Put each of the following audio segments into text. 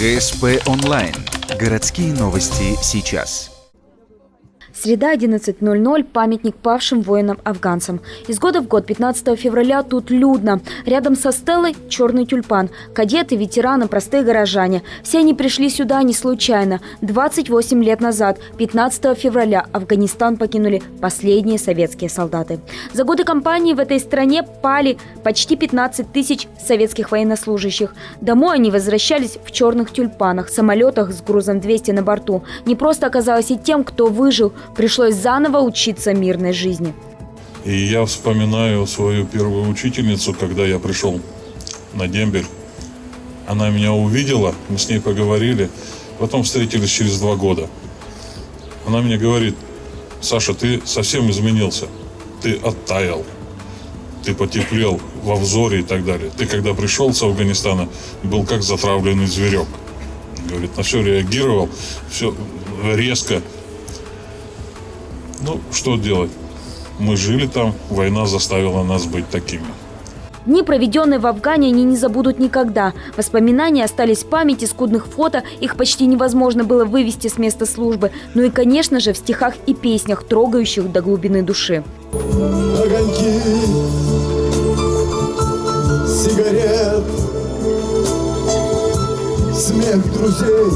ГСП онлайн. Городские новости сейчас. Среда, 11:00, памятник павшим воинам-афганцам. Из года в год, 15 февраля, тут людно. Рядом со стелой черный тюльпан. Кадеты, ветераны, простые горожане. Все они пришли сюда не случайно. 28 лет назад, 15 февраля, Афганистан покинули последние советские солдаты. За годы кампании в этой стране пали почти 15 тысяч советских военнослужащих. Домой они возвращались в черных тюльпанах, самолетах с грузом 200 на борту. Не просто оказалось и тем, кто выжил. Пришлось заново учиться мирной жизни. И я вспоминаю свою первую учительницу, когда я пришел на дембель. Она меня увидела, мы с ней поговорили, потом встретились через 2 года. Она мне говорит: Саша, ты совсем изменился, ты оттаял, ты потеплел во взоре и так далее. Ты когда пришел с Афганистана, был как затравленный зверек. Говорит, на все реагировал, все резко. Ну, что делать? Мы жили там, война заставила нас быть такими. Дни, проведенные в Афгане, они не забудут никогда. Воспоминания остались в памяти, скудных фото, их почти невозможно было вывести с места службы. Ну и, конечно же, в стихах и песнях, трогающих до глубины души. Огоньки сигарет, смех друзей,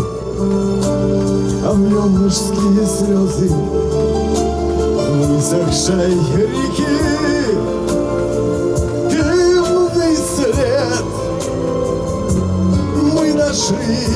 а в нем мужские слезы. Высохшей реки дымный след мы нашли.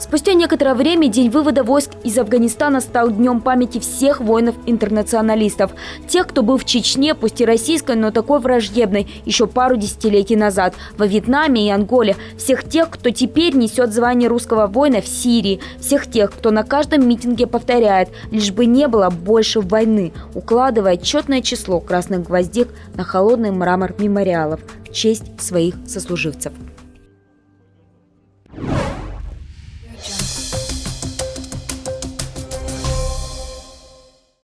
Спустя некоторое время день вывода войск из Афганистана стал днем памяти всех воинов-интернационалистов. Тех, кто был в Чечне, пусть и российской, но такой враждебной, еще пару десятилетий назад, во Вьетнаме и Анголе. Всех тех, кто теперь несет звание русского воина в Сирии. Всех тех, кто на каждом митинге повторяет, лишь бы не было больше войны, укладывая четное число красных гвоздик на холодный мрамор мемориалов в честь своих сослуживцев.